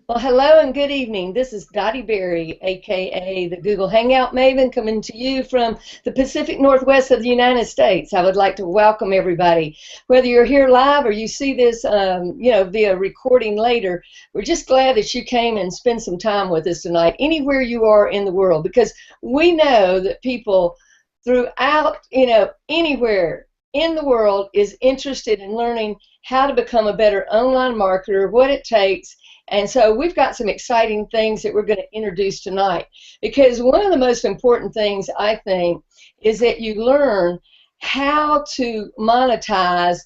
Well, hello and good evening. This is Dottie Berry, aka the Google Hangout Maven, coming to you from the Pacific Northwest of the United States. I would like to welcome everybody. Whether you're here live or you see this, via recording later, we're just glad that you came and spent some time with us tonight, anywhere you are in the world, because we know that people throughout, anywhere in the world is interested in learning how to become a better online marketer, what it takes. And so we've got some exciting things that we're going to introduce tonight, because one of the most important things, I think, is that you learn how to monetize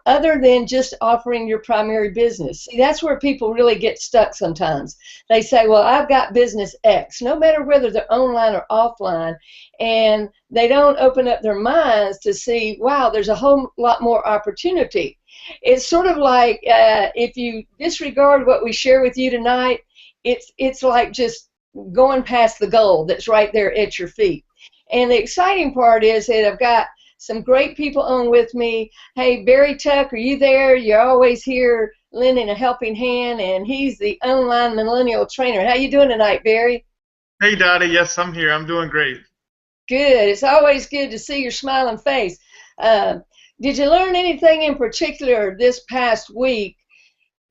other than just offering your primary business. See, that's where people really get stuck sometimes. They say, well, I've got business X, no matter whether they're online or offline, and they don't open up their minds to see, wow, there's a whole lot more opportunity. It's sort of like if you disregard what we share with you tonight, it's like just going past the goal that's right there at your feet. And the exciting part is that I've got some great people on with me. Hey, Barry Tuck, are you there? You're always here lending a helping hand, and he's the online millennial trainer. How you doing tonight, Barry? Hey, Dottie. Yes, I'm here. I'm doing great. Good. It's always good to see your smiling face. Did you learn anything in particular this past week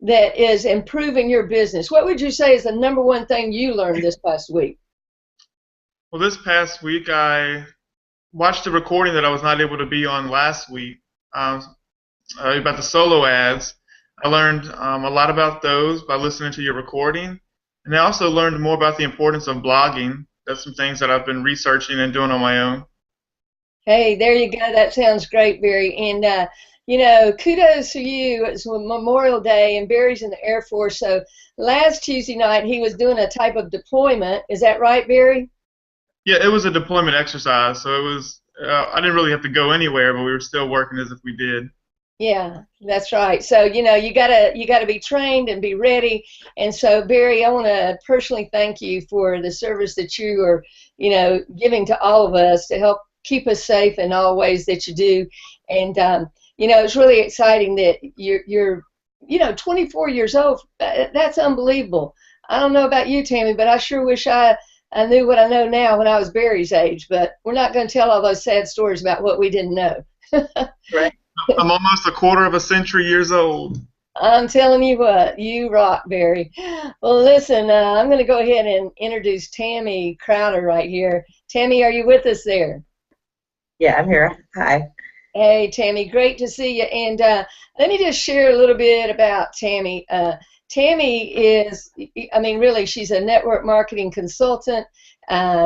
that is improving your business? What would you say is the #1 thing you learned this past week? Well, this past week I watched a recording that I was not able to be on last week about the solo ads. I learned a lot about those by listening to your recording, and I also learned more about the importance of blogging. That's some things that I've been researching and doing on my own. Hey, there you go. That sounds great, Barry. And, kudos to you. It's Memorial Day, and Barry's in the Air Force. So last Tuesday night, he was doing a type of deployment. Is that right, Barry? Yeah, it was a deployment exercise. So it was. I didn't really have to go anywhere, but we were still working as if we did. Yeah, that's right. So, you gotta be trained and be ready. And so, Barry, I want to personally thank you for the service that you are, giving to all of us to help keep us safe in all ways that you do. And it's really exciting that you're 24 years old. That's unbelievable. I don't know about you, Tammy, but I sure wish I knew what I know now when I was Barry's age. But we're not going to tell all those sad stories about what we didn't know. Right. I'm almost a quarter of a century years old. I'm telling you what, you rock, Barry. Well, listen, I'm going to go ahead and introduce Tammy Crowder right here. Tammy, are you with us there? Yeah, I'm here. Hi. Hey, Tammy, great to see you. And let me just share a little bit about Tammy. Tammy is, really, she's a network marketing consultant.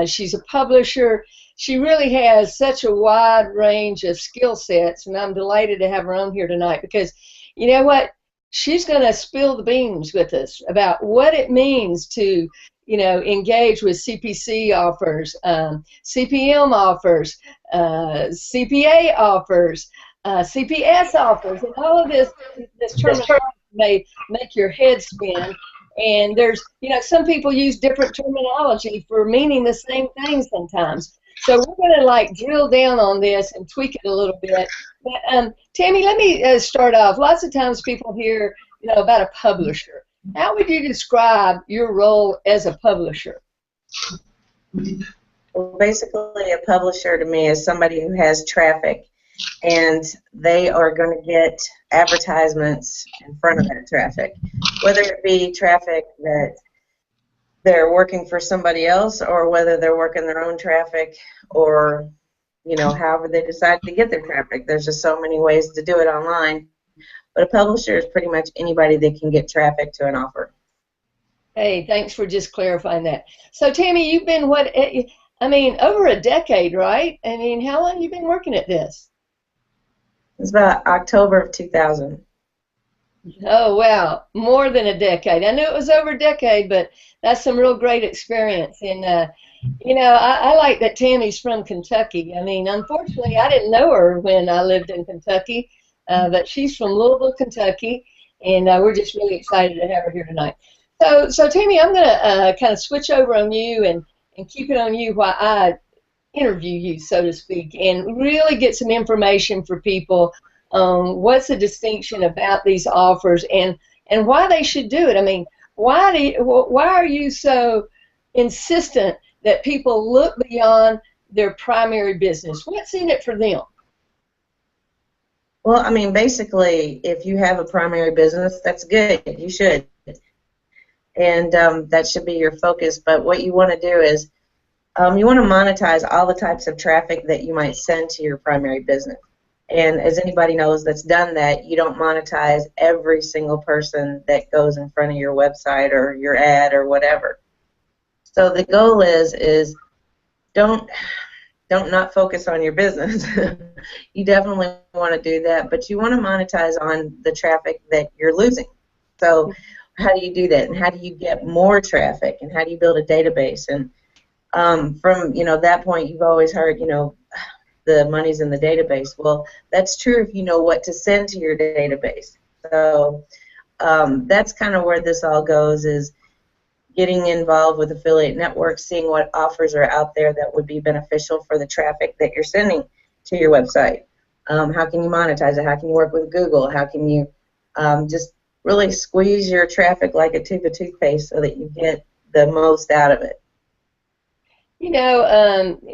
She's a publisher. She really has such a wide range of skill sets, and I'm delighted to have her on here tonight because, you know what, she's going to spill the beans with us about what it means to, engage with CPC offers, CPM offers, CPA offers, CPS offers, and all of this terminology may make your head spin. And there's, some people use different terminology for meaning the same thing sometimes. So we're going to drill down on this and tweak it a little bit. But Tammy, let me start off. Lots of times people hear, about a publisher. How would you describe your role as a publisher? Well, basically, a publisher to me is somebody who has traffic, and they are going to get advertisements in front of that traffic, whether it be traffic that they're working for somebody else or whether they're working their own traffic or, however they decide to get their traffic. There's just so many ways to do it online. But a publisher is pretty much anybody that can get traffic to an offer. Hey, thanks for just clarifying that. So, Tammy, you've been, over a decade, right? How long have you been working at this? It's about October of 2000. Oh, wow. More than a decade. I knew it was over a decade, but that's some real great experience. And, I like that Tammy's from Kentucky. Unfortunately, I didn't know her when I lived in Kentucky, but she's from Louisville, Kentucky, and we're just really excited to have her here tonight. So Tammy, I'm going to kind of switch over on you and keep it on you while I interview you, so to speak, and really get some information for people. What's the distinction about these offers and why they should do it? why are you so insistent that people look beyond their primary business? What's in it for them? Well, I mean, basically, if you have a primary business, that's good. You should. And that should be your focus. But what you want to do is you want to monetize all the types of traffic that you might send to your primary business. And as anybody knows that's done that, you don't monetize every single person that goes in front of your website or your ad or whatever. So the goal is don't not focus on your business. You definitely want to do that, but you want to monetize on the traffic that you're losing. So how do you do that, and how do you get more traffic, and how do you build a database? And from that point, you've always heard the money's in the database. Well, that's true if you know what to send to your database. So that's kind of where this all goes, is getting involved with affiliate networks, seeing what offers are out there that would be beneficial for the traffic that you're sending to your website. How can you monetize it? How can you work with Google? How can you just really squeeze your traffic like a tube of toothpaste so that you get the most out of it?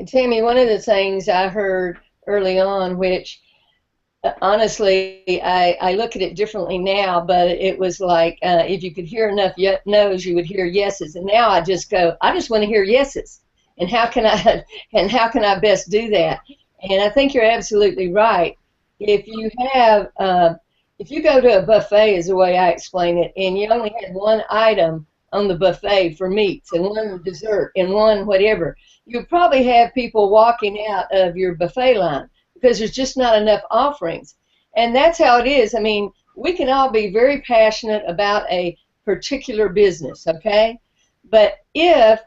Tammy, one of the things I heard early on, which honestly, I look at it differently now, but it was like if you could hear enough no's, you would hear yeses. And now I just want to hear yeses. And how can I best do that? And I think you're absolutely right. If you go to a buffet, is the way I explain it, and you only had one item on the buffet for meats and one dessert and one whatever, you'd probably have people walking out of your buffet line, because there's just not enough offerings. And that's how it is. I mean, we can all be very passionate about a particular business, okay? But if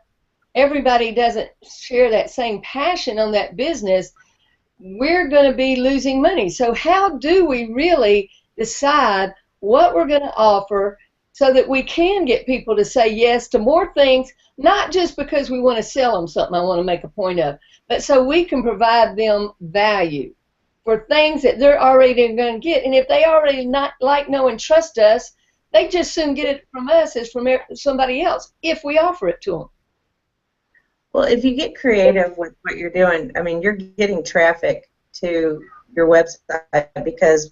everybody doesn't share that same passion on that business, we're going to be losing money. So how do we really decide what we're going to offer so that we can get people to say yes to more things, not just because we want to sell them something, I want to make a point of, but so we can provide them value for things that they're already going to get. And if they already not like, know, and trust us, they just soon get it from us as from somebody else if we offer it to them. Well, if you get creative with what you're doing, I mean, you're getting traffic to your website because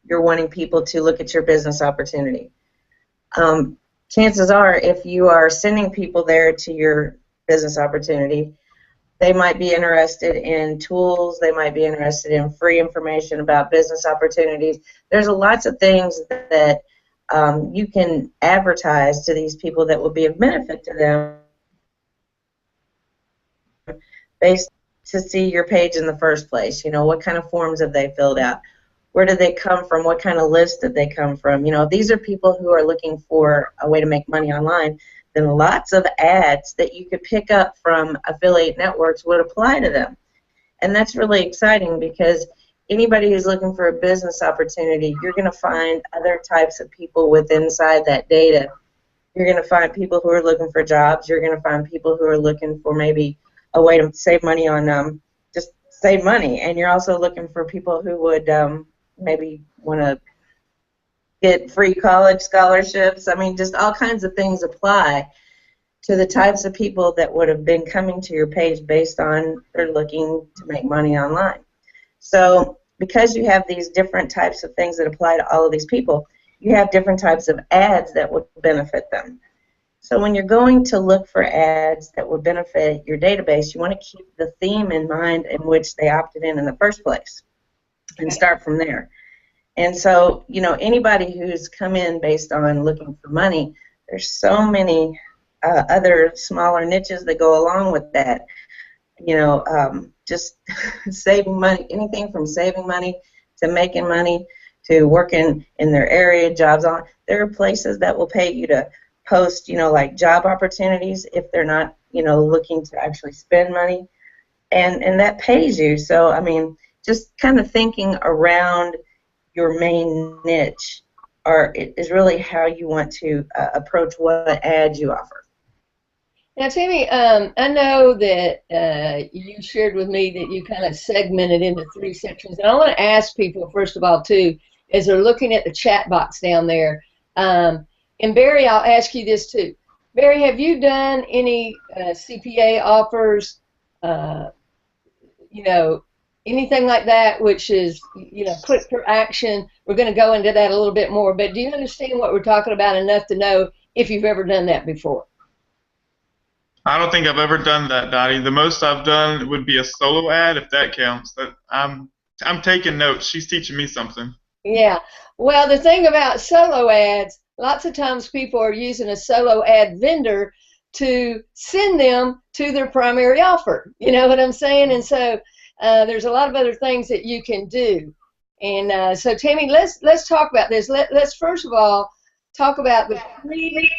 you're wanting people to look at your business opportunity. Chances are, if you are sending people there to your business opportunity, they might be interested in tools, they might be interested in free information about business opportunities. There's lots of things that you can advertise to these people that will be of benefit to them based to see your page in the first place. What kind of forms have they filled out? Where did they come from? What kind of list did they come from? If these are people who are looking for a way to make money online, then lots of ads that you could pick up from affiliate networks would apply to them. And that's really exciting, because anybody who's looking for a business opportunity, you're going to find other types of people within inside that data. You're going to find people who are looking for jobs. You're going to find people who are looking for maybe a way to save money on just save money. And you're also looking for people who would maybe want to get free college scholarships. I mean, just all kinds of things apply to the types of people that would have been coming to your page based on they're looking to make money online. So because you have these different types of things that apply to all of these people, you have different types of ads that would benefit them. So when you're going to look for ads that would benefit your database, you want to keep the theme in mind in which they opted in the first place and start from there. And so, anybody who's come in based on looking for money, there's so many other smaller niches that go along with that. Just saving money, anything from saving money to making money to working in their area, jobs on. There are places that will pay you to post, like job opportunities if they're not, looking to actually spend money, and that pays you. So, I mean, just kind of thinking around your main niche is really how you want to approach what ads you offer. Now, Tammy, I know that you shared with me that you kind of segmented into 3 sections, and I want to ask people, first of all, too, as they're looking at the chat box down there, And Barry, I'll ask you this too. Barry, have you done any CPA offers, you know, anything like that, which is, you know, quick for action? We're going to go into that a little bit more, but do you understand what we're talking about enough to know if you've ever done that before? I don't think I've ever done that, Dottie. The most I've done would be a solo ad, if that counts. I'm taking notes. She's teaching me something. Yeah. Well, the thing about solo ads, lots of times people are using a solo ad vendor to send them to their primary offer. You know what I'm saying? And so there's a lot of other things that you can do. And so, Tammy, let's talk about this. Let's first of all talk about the 3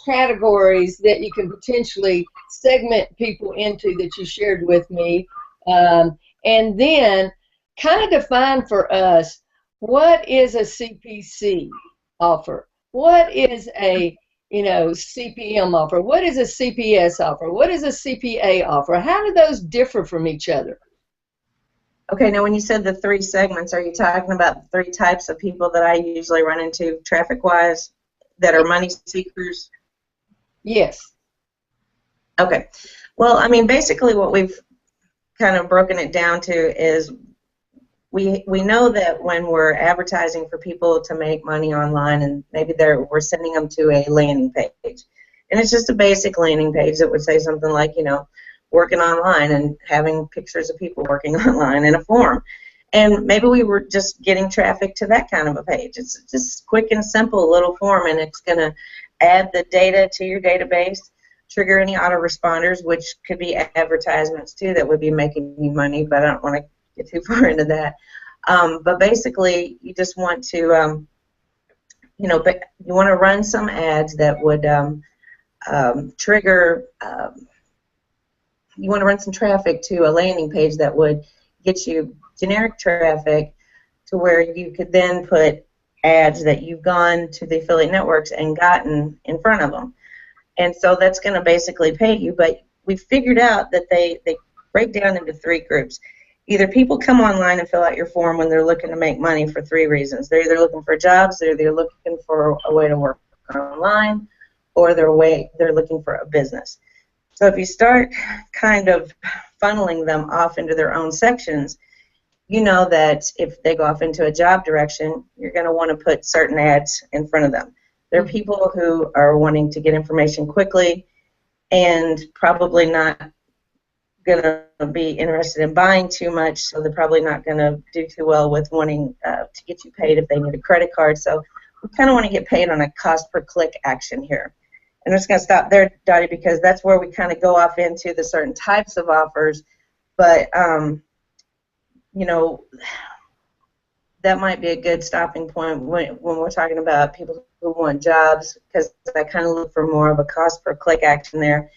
categories that you can potentially segment people into that you shared with me, and then kind of define for us what is a CPC offer, what is a CPM offer, what is a CPS offer, what is a CPA offer, how do those differ from each other? Okay, now when you said the 3 segments, are you talking about the 3 types of people that I usually run into traffic-wise that are money seekers? Yes. Okay. Well, I mean, basically what we've kind of broken it down to is we know that when we're advertising for people to make money online, and maybe we're sending them to a landing page, and it's just a basic landing page that would say something like, you know, working online and having pictures of people working online in a form. And maybe we were just getting traffic to that kind of a page. It's just quick and simple little form, and it's going to add the data to your database, trigger any autoresponders, which could be advertisements too that would be making you money, but I don't want to get too far into that. But basically, you just want to, you want to run some ads that would trigger. You want to run some traffic to a landing page that would get you generic traffic to where you could then put ads that you've gone to the affiliate networks and gotten in front of them. And so that's going to basically pay you, but we figured out that they break down into 3 groups. Either people come online and fill out your form when they're looking to make money for 3 reasons. They're either looking for jobs, they're looking for a way to work online, or they're looking for a business. So if you start kind of funneling them off into their own sections, you know that if they go off into a job direction, you're going to want to put certain ads in front of them. There are people who are wanting to get information quickly and probably not going to be interested in buying too much, so they're probably not going to do too well with wanting to get you paid if they need a credit card. So we kind of want to get paid on a cost per click action here. And I'm just going to stop there, Dottie, because that's where we kind of go off into the certain types of offers. But, that might be a good stopping point when we're talking about people who want jobs, because I kind of look for more of a cost per click action there.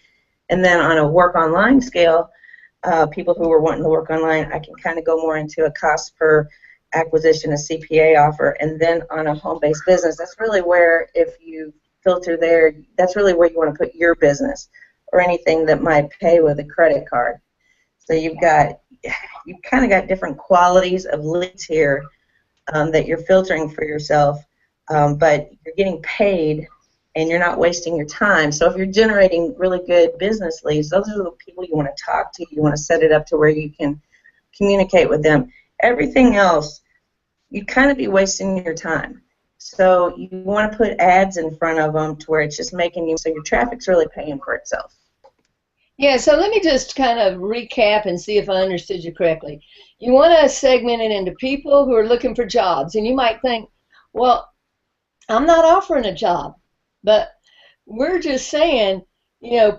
And then on a work online scale, people who are wanting to work online, I can kind of go more into a cost per acquisition, a CPA offer. And then on a home-based business, that's really where, if you filter there, that's really where you want to put your business or anything that might pay with a credit card. So you've kind of got different qualities of leads here that you're filtering for yourself, but you're getting paid and you're not wasting your time. So if you're generating really good business leads, those are the people you want to talk to. You want to set it up to where you can communicate with them. Everything else, you'd kind of be wasting your time. So you want to put ads in front of them to where it's just making you, so your traffic's really paying for itself. Yeah, so let me just kind of recap and see if I understood you correctly. You want to segment it into people who are looking for jobs, and you might think, well, I'm not offering a job, but we're just saying,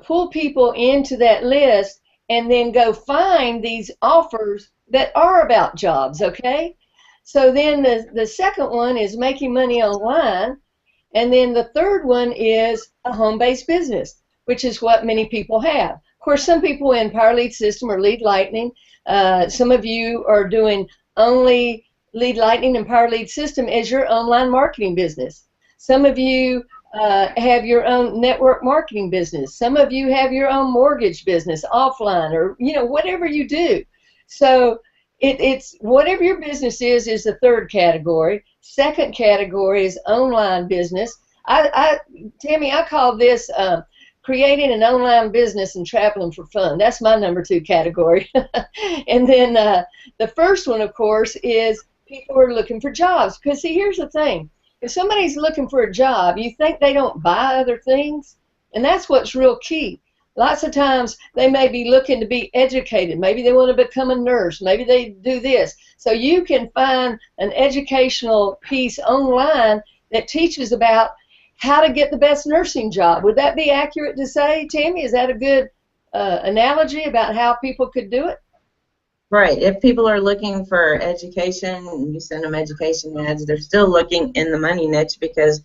pull people into that list and then go find these offers that are about jobs, okay? So then the second one is making money online, and then the third one is a home-based business, which is what many people have. Of course, some people in Power Lead System or Lead Lightning, some of you are doing only Lead Lightning and Power Lead System as your online marketing business. Some of you have your own network marketing business. Some of you have your own mortgage business offline, or whatever you do. So it's whatever your business is the third category. Second category is online business. Tammy, I call this creating an online business and traveling for fun. That's my number 2 category. And then the first one, of course, is people who are looking for jobs. Because, see, here's the thing. If somebody's looking for a job, you think they don't buy other things? And that's what's real key. Lots of times they may be looking to be educated. Maybe they want to become a nurse. Maybe they do this. So you can find an educational piece online that teaches about how to get the best nursing job. Would that be accurate to say, Tammy? Is that a good analogy about how people could do it? Right. If people are looking for education and you send them education ads, they're still looking in the money niche because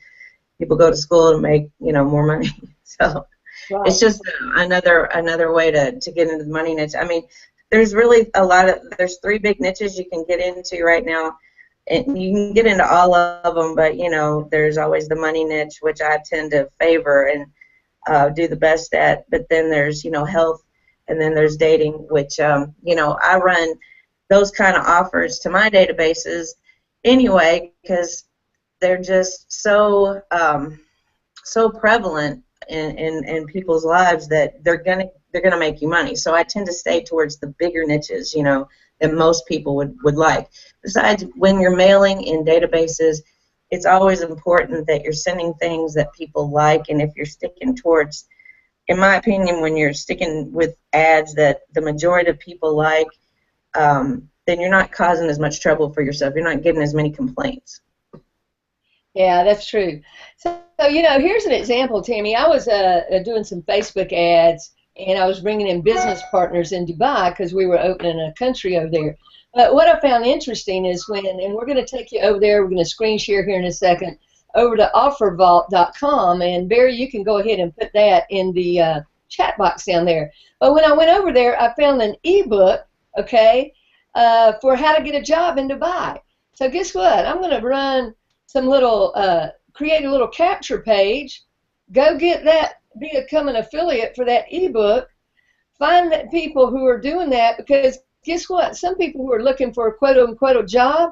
people go to school to make, more money. So Right. it's just another way to get into the money niche. I mean, there's really there's 3 big niches you can get into right now. And you can get into all of them, but, there's always the money niche, which I tend to favor and do the best at. But then there's, health, and then there's dating, which, I run those kind of offers to my databases anyway because they're just so prevalent in people's lives that they're gonna make you money. So I tend to stay towards the bigger niches, that most people would like. Besides, when you're mailing in databases, it's always important that you're sending things that people like, and if you're sticking towards, in my opinion, when you're sticking with ads that the majority of people like, then you're not causing as much trouble for yourself. You're not getting as many complaints. Yeah, that's true. So here's an example, Tammy. I was doing some Facebook ads, and I was bringing in business partners in Dubai because we were opening a country over there. But what I found interesting is and we're going to take you over there, we're going to screen share here in a second, over to offervault.com, and Barry, you can go ahead and put that in the chat box down there. But when I went over there, I found an ebook, okay, for how to get a job in Dubai. So guess what? I'm going to run some little, create a little capture page, go get that, become an affiliate for that ebook, find that people who are doing that, because guess what? Some people who are looking for a quote-unquote a job,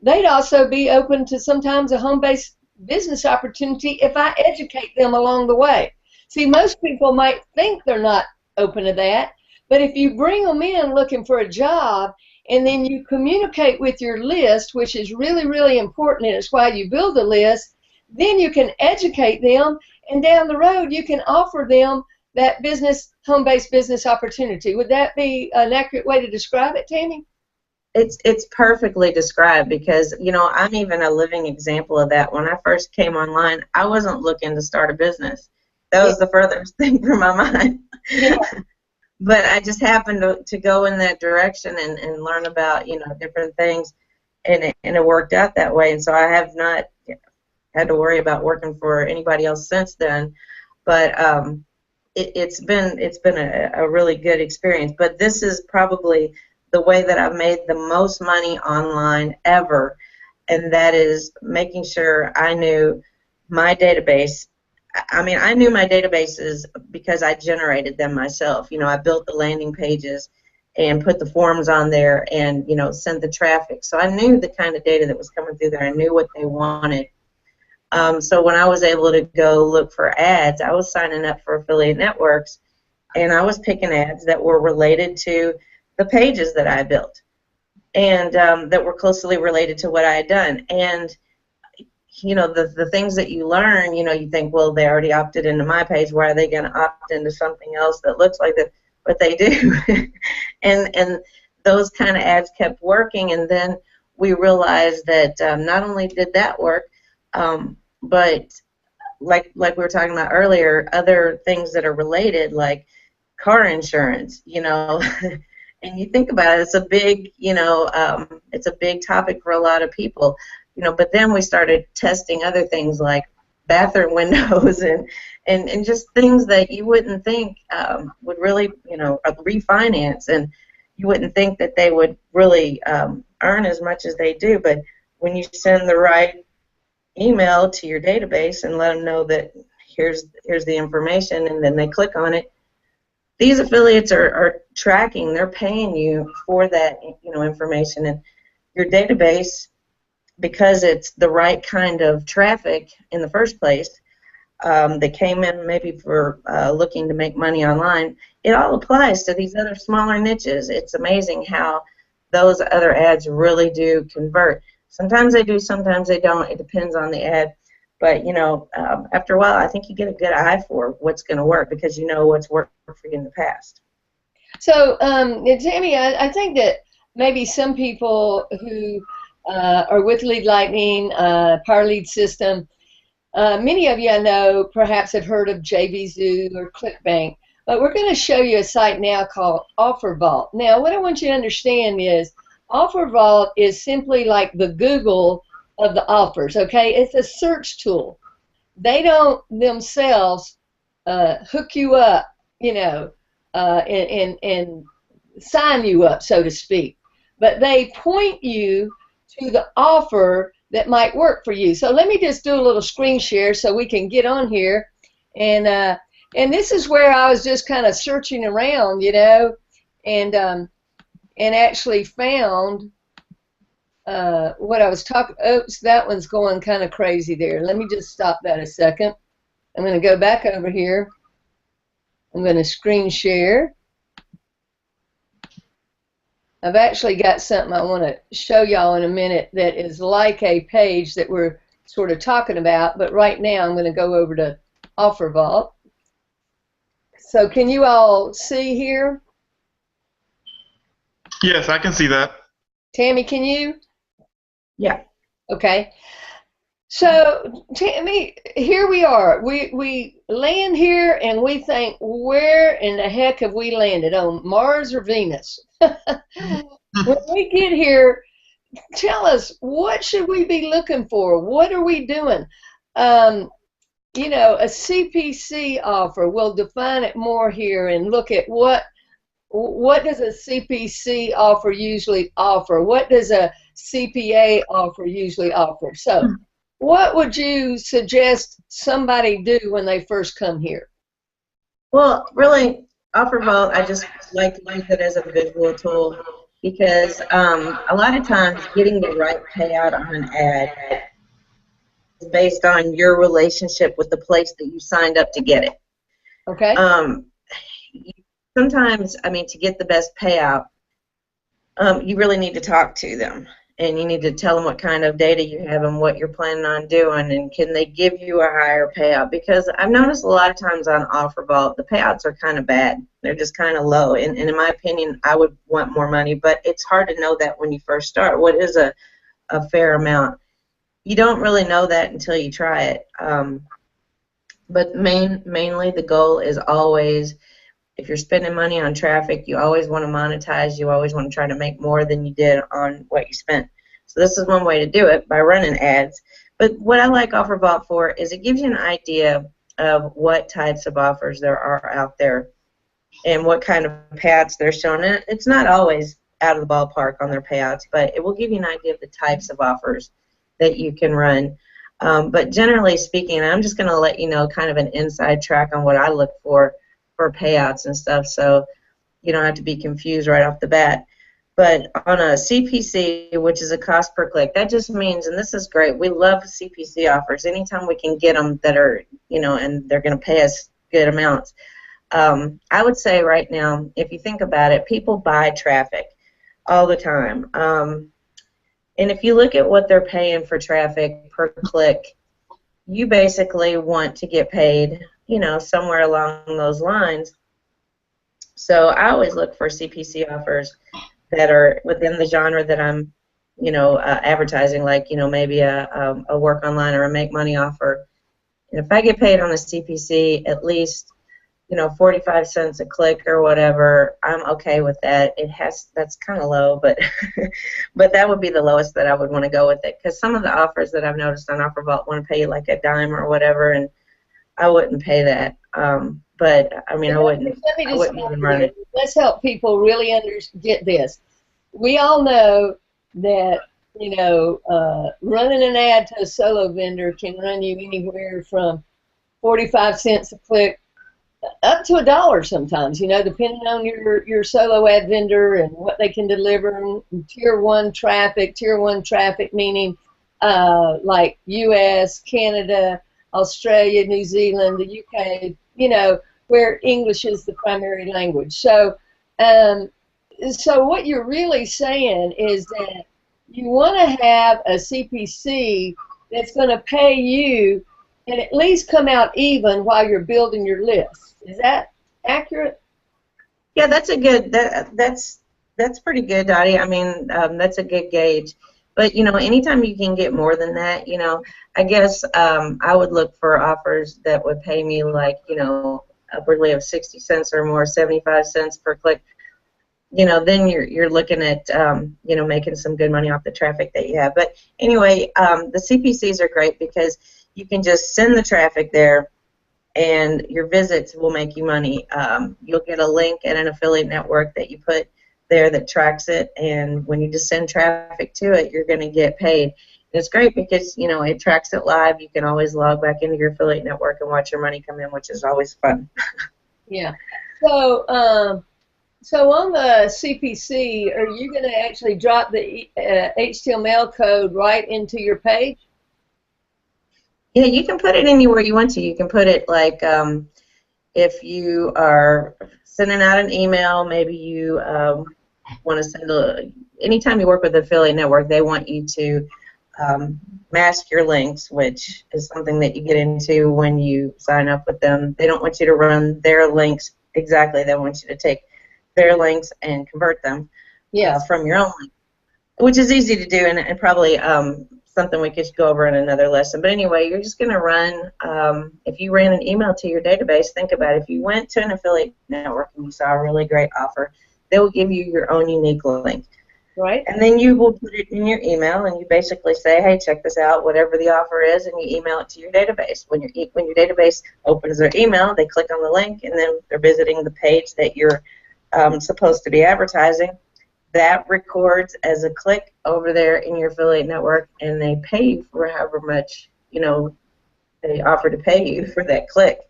they'd also be open to sometimes a home-based business opportunity if I educate them along the way. See, most people might think they're not open to that, but if you bring them in looking for a job and then you communicate with your list, which is really, really important, and it's why you build a list, then you can educate them, and down the road you can offer them that business, home-based business opportunity. Would that be an accurate way to describe it, Tammy? It's perfectly described because, I'm even a living example of that. When I first came online, I wasn't looking to start a business. That was the furthest thing from my mind. Yeah. But I just happened to go in that direction and learn about, different things, and it worked out that way. And so I have not had to worry about working for anybody else since then. But it's been a really good experience. But this is probably the way that I've made the most money online ever, and that is making sure I knew my database. I mean, I knew my databases because I generated them myself. I built the landing pages and put the forms on there and, sent the traffic. So I knew the kind of data that was coming through there. I knew what they wanted. So when I was able to go look for ads, I was signing up for affiliate networks, and I was picking ads that were related to the pages that I built and that were closely related to what I had done. And the things that you learn, you think, well, they already opted into my page. Why are they going to opt into something else that looks like that? But they do. and those kind of ads kept working. And then we realized that not only did that work, but like we were talking about earlier, other things that are related, like car insurance, and you think about it, it's a big, it's a big topic for a lot of people. But then we started testing other things like bathroom windows and just things that you wouldn't think would really, refinance, and you wouldn't think that they would really earn as much as they do. But when you send the right email to your database and let them know that here's the information, and then they click on it, these affiliates are tracking, they're paying you for that information, and your database because it's the right kind of traffic in the first place, they came in maybe for looking to make money online, it all applies to these other smaller niches. It's amazing how those other ads really do convert. Sometimes they do, sometimes they don't. It depends on the ad. But, you know, after a while, I think you get a good eye for what's going to work because you know what's worked for you in the past. So, Tammy, I think that maybe some people who are with Lead Lightning, Power Lead System, many of you I know perhaps have heard of JVZoo or ClickBank, but we're going to show you a site now called Offer Vault. Now, what I want you to understand is Offer Vault is simply like the Google of the offers, okay? It's a search tool. They don't themselves hook you up, you know, and sign you up, so to speak, but they point you to the offer that might work for you. So let me just do a little screen share so we can get on here, and this is where I was just kind of searching around, you know, and actually found what I was talking. Oops, that one's going kind of crazy there. Let me just stop that a second. I'm going to go back over here. I'm going to screen share. I've actually got something I want to show y'all in a minute that is like a page that we're sort of talking about, but right now I'm going to go over to Offer Vault. So can you all see here? Yes, I can see that. Tammy, can you? Yeah. Okay. So, Tammy, here we are. We land here and we think, where in the heck have we landed? On Mars or Venus? When we get here, tell us, what should we be looking for? What are we doing? You know, a CPC offer, we'll define it more here and look at what does a CPC offer usually offer? What does a CPA offer usually offer? So, what would you suggest somebody do when they first come here? Well, really, Offer Vault, I just like to use it as a visual tool because a lot of times getting the right payout on an ad is based on your relationship with the place that you signed up to get it. Okay. Sometimes, I mean, to get the best payout, you really need to talk to them. And you need to tell them what kind of data you have and what you're planning on doing, and can they give you a higher payout? Because I've noticed a lot of times on Offer Vault, the payouts are kind of bad. They're just kind of low. And in my opinion, I would want more money, but it's hard to know that when you first start. What is a fair amount? You don't really know that until you try it. But mainly the goal is always, if you're spending money on traffic, you always want to monetize. You always want to try to make more than you did on what you spent. So this is one way to do it, by running ads. But what I like Offer Vault for is it gives you an idea of what types of offers there are out there and what kind of payouts they're showing. And it's not always out of the ballpark on their payouts, but it will give you an idea of the types of offers that you can run. But generally speaking, I'm just going to let you know kind of an inside track on what I look for payouts and stuff, so you don't have to be confused right off the bat. But on a CPC, which is a cost per click, that just means, and this is great, we love CPC offers anytime we can get them that are, you know, and they're going to pay us good amounts. I would say right now, if you think about it, people buy traffic all the time. And if you look at what they're paying for traffic per click, you basically want to get paid, you know, somewhere along those lines. So I always look for CPC offers that are within the genre that I'm, you know, advertising, like, you know, maybe a work online or a make money offer. And if I get paid on a CPC at least, you know, 45 cents a click or whatever, I'm okay with that. That's kind of low, but but that would be the lowest that I would want to go with it, because some of the offers that I've noticed on Offer Vault want to pay you like a dime or whatever, and I wouldn't pay that. But I mean, I wouldn't even run it. Let's help people really get this. We all know that, you know, running an ad to a solo vendor can run you anywhere from 45 cents a click up to $1 sometimes, you know, depending on your solo ad vendor and what they can deliver. Tier 1 traffic meaning like U.S., Canada, Australia, New Zealand, the U.K., where English is the primary language. So, so what you're really saying is that you want to have a CPC that's going to pay you and at least come out even while you're building your list. Is that accurate? Yeah, that's a good. That's pretty good, Dottie. I mean, that's a good gauge. But anytime you can get more than that, I guess I would look for offers that would pay me like upwardly of 60 cents or more, 75 cents per click. Then you're looking at making some good money off the traffic that you have. But anyway, the CPCs are great because you can just send the traffic there, and your visits will make you money. You'll get a link and an affiliate network that you put there that tracks it, and when you just send traffic to it, you're going to get paid. And it's great because it tracks it live. You can always log back into your affiliate network and watch your money come in, which is always fun. Yeah. So so on the CPC, are you going to actually drop the HTML code right into your page? Yeah, you can put it anywhere you want to. You can put it like if you are sending out an email, maybe you want to send anytime you work with the affiliate network, they want you to mask your links, which is something that you get into when you sign up with them. They don't want you to run their links exactly. They want you to take their links and convert them from your own link, which is easy to do and probably something we could go over in another lesson. But anyway, you're just going to run, if you ran an email to your database, think about it. If you went to an affiliate network and you saw a really great offer, they will give you your own unique link. Right. And then you will put it in your email and you basically say, hey, check this out, whatever the offer is, and you email it to your database. When your database opens their email, they click on the link and then they're visiting the page that you're supposed to be advertising. That records as a click over there in your affiliate network, and they pay you for however much they offer to pay you for that click.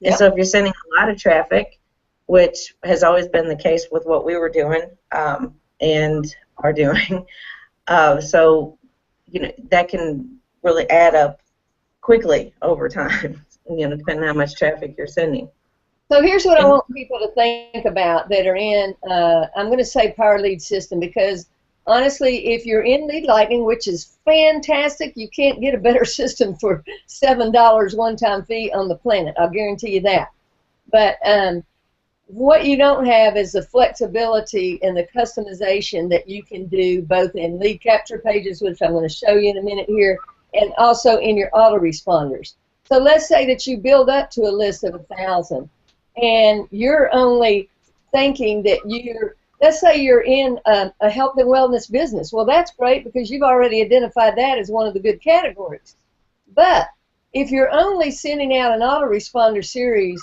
Yep. And so if you're sending a lot of traffic, which has always been the case with what we were doing and are doing, so that can really add up quickly over time, depending on how much traffic you're sending. So here's what I want people to think about that are in, I'm going to say Power Lead System, because honestly, if you're in Lead Lightning, which is fantastic, you can't get a better system for $7 one-time fee on the planet. I'll guarantee you that. But what you don't have is the flexibility and the customization that you can do both in lead capture pages, which I'm going to show you in a minute here, and also in your autoresponders. So let's say that you build up to a list of 1,000. And you're only thinking that let's say you're in a health and wellness business. Well, that's great because you've already identified that as one of the good categories. But if you're only sending out an autoresponder series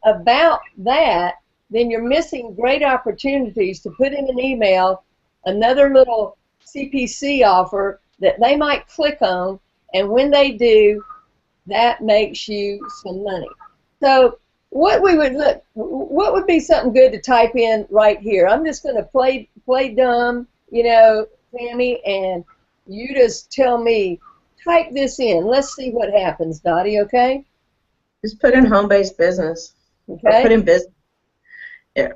about that, then you're missing great opportunities to put in an email another little CPC offer that they might click on, and when they do, that makes you some money. So what would be something good to type in right here? I'm just going to play dumb, Tammy, and you just tell me, type this in. Let's see what happens, Dottie, okay? Just put in home-based business. Okay. Or put in business. Yeah.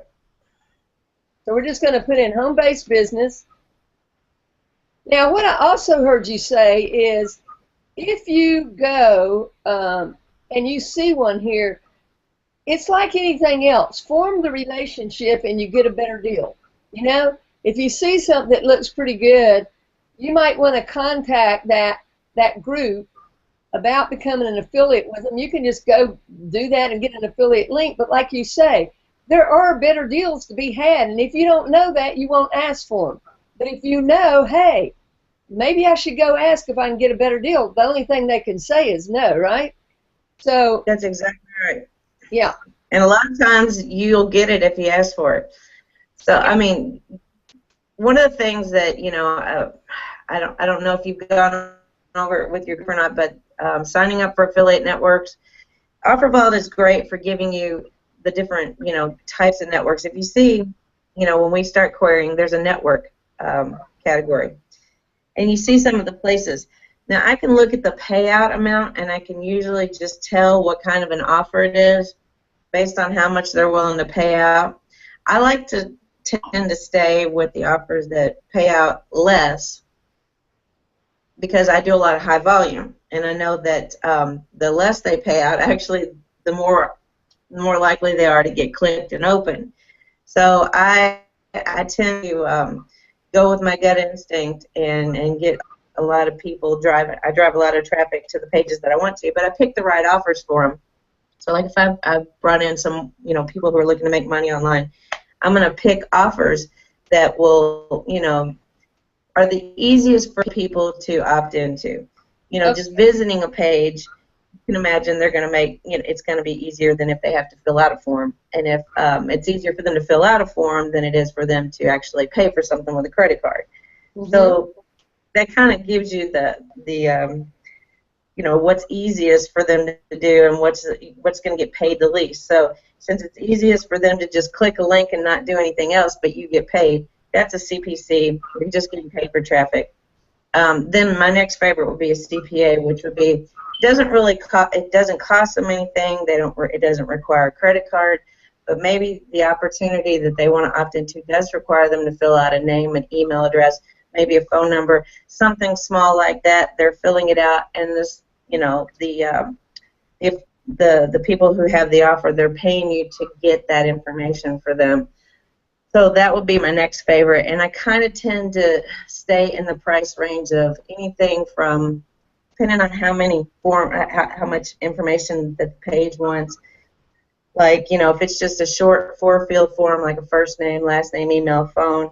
So we're just going to put in home-based business. Now, what I also heard you say is if you go and you see one here, it's like anything else. Form the relationship and you get a better deal. If you see something that looks pretty good, you might want to contact that group about becoming an affiliate with them. You can just go do that and get an affiliate link. But like you say, there are better deals to be had. And if you don't know that, you won't ask for them. But if you know, hey, maybe I should go ask if I can get a better deal, the only thing they can say is no, right? So that's exactly right. Yeah. And a lot of times you'll get it if you ask for it. So, I mean, one of the things that, I don't know if you've gone over it with your group or not, but signing up for affiliate networks, OfferVault is great for giving you the different, types of networks. If you see, when we start querying, there's a network category. And you see some of the places. Now I can look at the payout amount, and I can usually just tell what kind of an offer it is based on how much they're willing to pay out. I like to tend to stay with the offers that pay out less because I do a lot of high volume, and I know that the less they pay out, actually, the more likely they are to get clicked and open. So I tend to go with my gut instinct and get a lot of people driving. I drive a lot of traffic to the pages that I want to, but I pick the right offers for them. So like if I've brought in some people who are looking to make money online, I'm going to pick offers that will are the easiest for people to opt into. Okay. Just visiting a page, you can imagine they're going to make, it's going to be easier than if they have to fill out a form. And if it's easier for them to fill out a form than it is for them to actually pay for something with a credit card. Mm-hmm. So that kind of gives you the what's easiest for them to do and what's going to get paid the least. So since it's easiest for them to just click a link and not do anything else, but you get paid, that's a CPC. You're just getting paid for traffic. Then my next favorite would be a CPA, which would be it doesn't cost them anything. It doesn't require a credit card, but maybe the opportunity that they want to opt into does require them to fill out a name, an email address, maybe a phone number, something small like that. They're filling it out, and this, if the people who have the offer, they're paying you to get that information for them. So that would be my next favorite, and I kind of tend to stay in the price range of anything from, depending on how much information the page wants. Like, if it's just a short 4-field form, like a first name, last name, email, phone,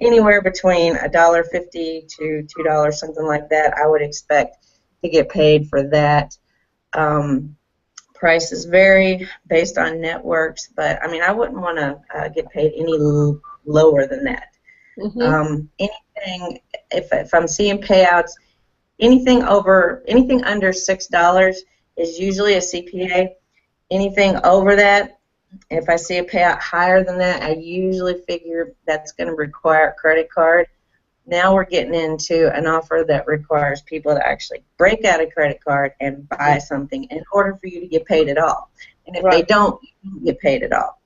anywhere between $1.50 to $2, something like that, I would expect to get paid for that. Prices vary based on networks, but I wouldn't want to get paid any lower than that. Mm-hmm. Anything, if I'm seeing payouts, anything under $6 is usually a CPA. Anything over that, if I see a payout higher than that, I usually figure that's going to require a credit card. Now we're getting into an offer that requires people to actually break out a credit card and buy something in order for you to get paid at all. And if they don't, you don't get paid at all.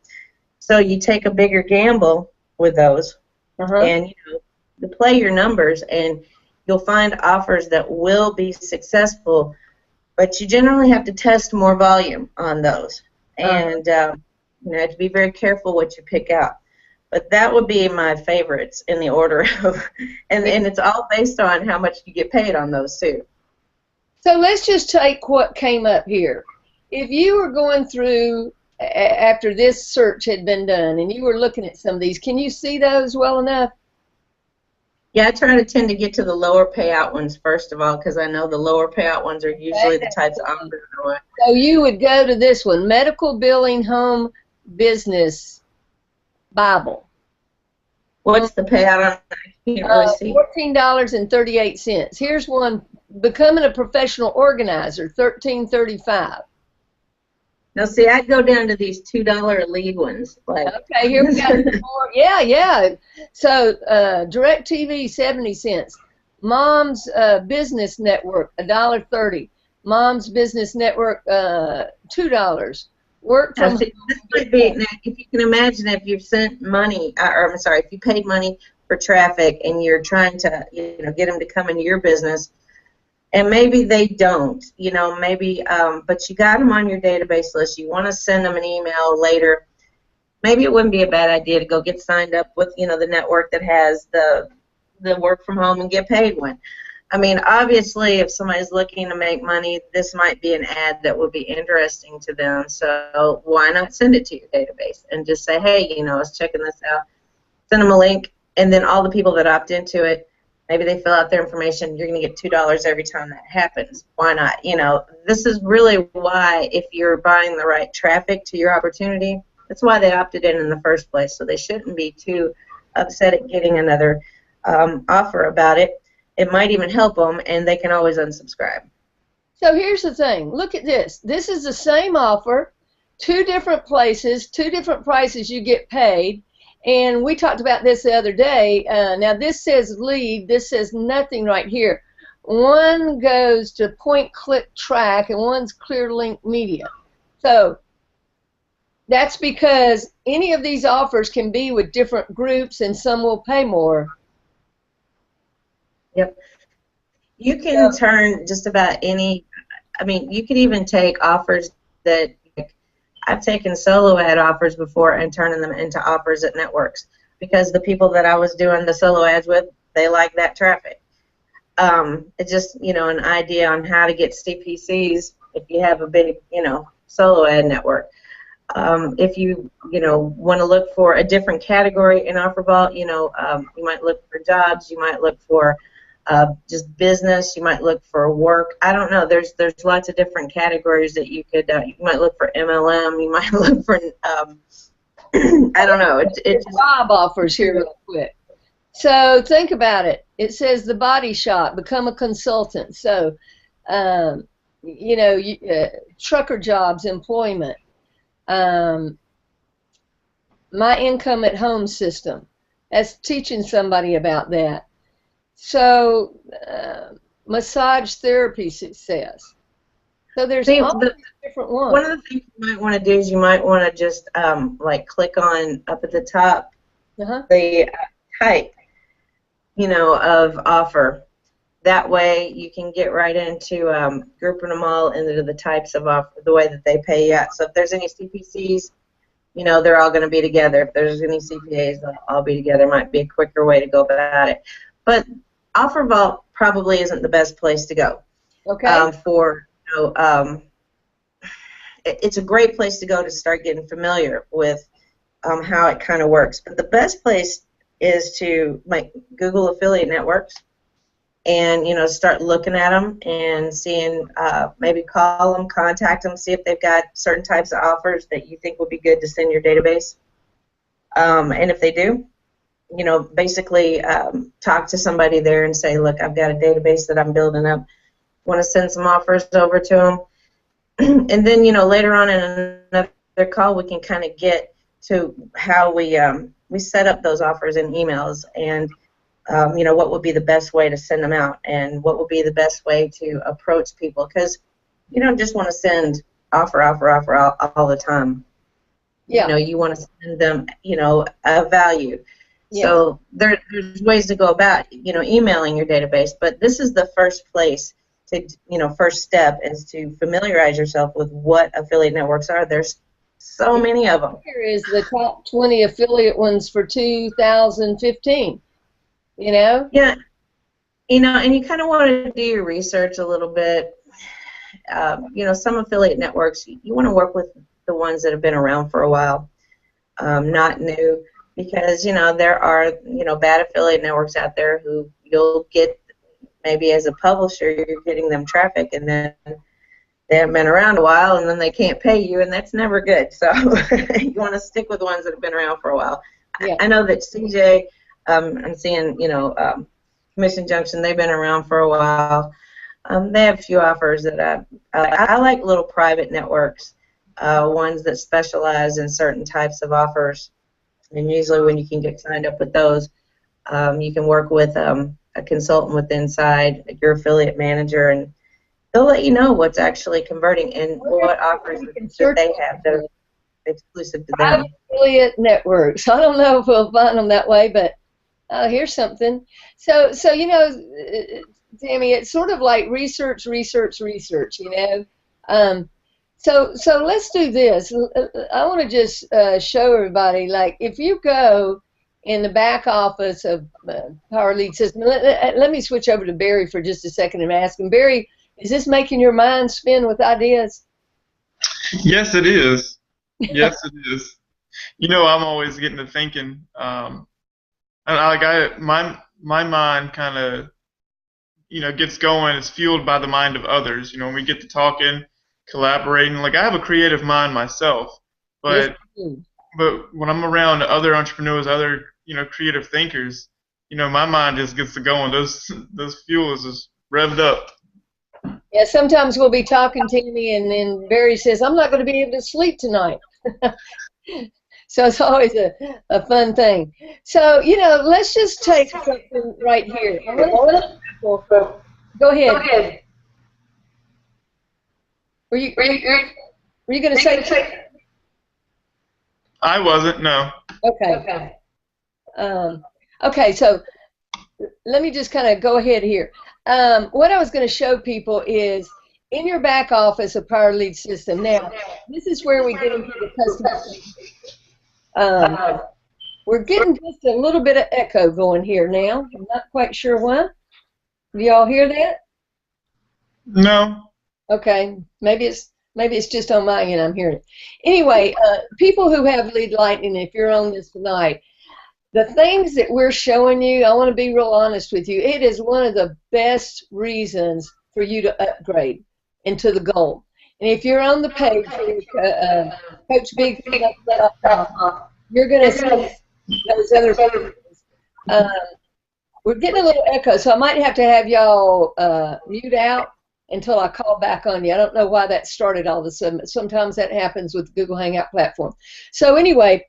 So you take a bigger gamble with those, and to play your numbers, and you'll find offers that will be successful, but you generally have to test more volume on those, and you have to be very careful what you pick out. But that would be my favorites in the order of, and it's all based on how much you get paid on those too. So let's just take what came up here. If you were going through after this search had been done and you were looking at some of these, can you see those well enough? Yeah, I try to tend to get to the lower payout ones first of all, because I know the lower payout ones are usually the types of offers I want. So you would go to this one, Medical Billing Home Business Bible. What's the payout on that? I can't really see. $14.38. Here's one, Becoming a Professional Organizer, $13.35. Now, see, I'd go down to these $2 lead ones. Okay, here we go. More. Yeah. So, DirecTV, 70 cents. Mom's Business Network, $1.30. Mom's Business Network, $2. Work from home. This might be, if you can imagine, if you've sent money, if you paid money for traffic and you're trying to, get them to come into your business, and maybe they don't, but you got them on your database list. You want to send them an email later. Maybe it wouldn't be a bad idea to go get signed up with, the network that has the work from home and get paid one. Obviously, if somebody's looking to make money, this might be an ad that would be interesting to them. So why not send it to your database and just say, hey, I was checking this out. Send them a link, and then all the people that opt into it, maybe they fill out their information. You're going to get $2 every time that happens. Why not? This is really why, if you're buying the right traffic to your opportunity, that's why they opted in the first place. So they shouldn't be too upset at getting another offer about it. It might even help them, and they can always unsubscribe. So here's the thing. Look at this. This is the same offer, 2 different places, 2 different prices you get paid, and we talked about this the other day. Now this says lead. This says nothing right here. one goes to point-click track and one's clear link media. So that's because any of these offers can be with different groups, and some will pay more. Yep. You can turn just about any, I mean, you could even take offers that, I've taken solo ad offers before and turning them into offers at networks, because the people that I was doing the solo ads with, they like that traffic. It's just, you know, an idea on how to get CPCs if you have a big, you know, solo ad network. If you want to look for a different category in OfferVault, you might look for jobs, you might look for just business, you might look for work. I don't know. There's lots of different categories that you could. You might look for MLM. You might look for. I don't know. It's job offers here real quick. So think about it. It says the body shop, become a consultant. So, trucker jobs, employment. My income at home system. That's teaching somebody about that. So, massage therapy success. So there's all these different ones. One of the things you might want to do is you might want to just like click on up at the top the type, of offer. That way you can get right into grouping them all into the types of offer, the way that they pay you out. So if there's any CPCs, they're all going to be together. If there's any CPAs, they'll all be together. Might be a quicker way to go about it. But OfferVault probably isn't the best place to go. Okay. It's a great place to go to start getting familiar with how it kind of works. But the best place is to Google affiliate networks and start looking at them and seeing, maybe call them, contact them, see if they've got certain types of offers that you think would be good to send your database. And if they do, basically talk to somebody there and say, look, I've got a database that I'm building up. Want to send some offers over to them. And then, later on in another call, we can kind of get to how we set up those offers in emails and, what would be the best way to send them out and what would be the best way to approach people. Because you don't just want to send offer all the time. Yeah. You want to send them, a value. Yeah. So there's ways to go about, emailing your database, but this is the first place to, first step is to familiarize yourself with what affiliate networks are. There's so many of them. Here is the top 20 affiliate ones for 2015, Yeah. And you kind of want to do your research a little bit. Some affiliate networks, you want to work with the ones that have been around for a while, not new. Because, there are, bad affiliate networks out there who you'll get, maybe as a publisher, you're getting them traffic, and then they haven't been around a while, and then they can't pay you, and that's never good. So you want to stick with the ones that have been around for a while. Yeah. I know that CJ, I'm seeing, Commission Junction, they've been around for a while. They have a few offers that I like little private networks, ones that specialize in certain types of offers. And usually when you can get signed up with those, you can work with a consultant with inside your affiliate manager, and they'll let you know what's actually converting and what offers that they have that are exclusive to them. Affiliate networks. I don't know if we'll find them that way, but here's something. So Tammy, it's sort of like research. So let's do this. I want to just show everybody, like, if you go in the back office of Power Lead System, let me switch over to Barry for just a second and ask him, Barry, is this making your mind spin with ideas? Yes, it is. Yes, it is. I'm always getting to thinking. My mind kind of, gets going. It's fueled by the mind of others. When we get to talking, collaborating. Like, I have a creative mind myself, but when I'm around other entrepreneurs, other creative thinkers, my mind just gets to going. Those fuels is revved up. Yeah, sometimes we'll be talking to me, and then Barry says, "I'm not going to be able to sleep tonight." So it's always a fun thing. So let's just take something right here. Go ahead. Were you going to say? I wasn't, no. Okay. Okay, so let me just kind of go ahead here. What I was going to show people is in your back office of Power Lead System. Now, this is where we get into the customization. We're getting just a little bit of echo going here now. I'm not quite sure why. Do y'all hear that? No. Okay, maybe it's just on my end I'm hearing it. Anyway, people who have Lead Lightning, if you're on this tonight, the things that we're showing you, I want to be real honest with you, it is one of the best reasons for you to upgrade into the gold. And if you're on the page, Coach Big, you're going to see those other things. We're getting a little echo, so I might have to have y'all mute out until I call back on you. I don't know why that started all of a sudden, but sometimes that happens with the Google Hangout platform. So anyway,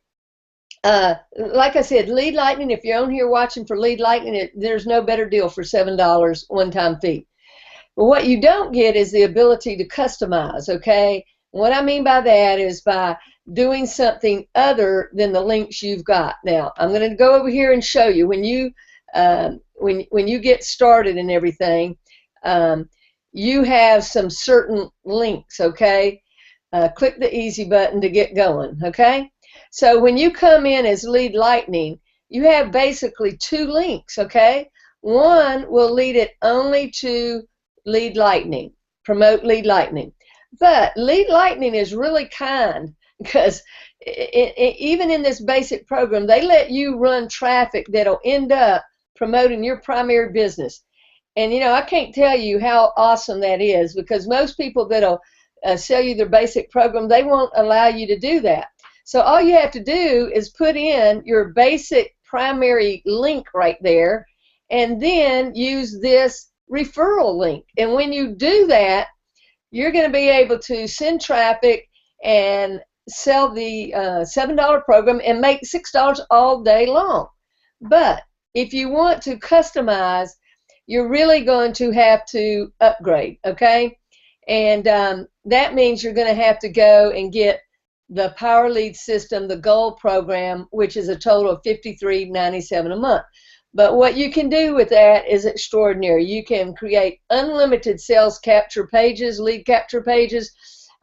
like I said, Lead Lightning, if you're on here watching for Lead Lightning, there's no better deal for $7 one-time fee. But what you don't get is the ability to customize, okay? What I mean by that is by doing something other than the links you've got. Now, I'm going to go over here and show you when you get started and everything, you have some certain links, okay? Click the easy button to get going, okay? So when you come in as Lead Lightning, you have basically two links, okay? One will lead it only to Lead Lightning, promote Lead Lightning. But Lead Lightning is really kind because even in this basic program, they let you run traffic that'll end up promoting your primary business. And, you know, I can't tell you how awesome that is because most people that'll sell you their basic program, they won't allow you to do that. So all you have to do is put in your basic primary link right there and then use this referral link. And when you do that, you're going to be able to send traffic and sell the $7 program and make $6 all day long. But if you want to customize, you're really going to have to upgrade, okay? And that means you're going to have to go and get the Power Lead System, the Gold program, which is a total of $53.97 a month. But what you can do with that is extraordinary. You can create unlimited sales capture pages, lead capture pages.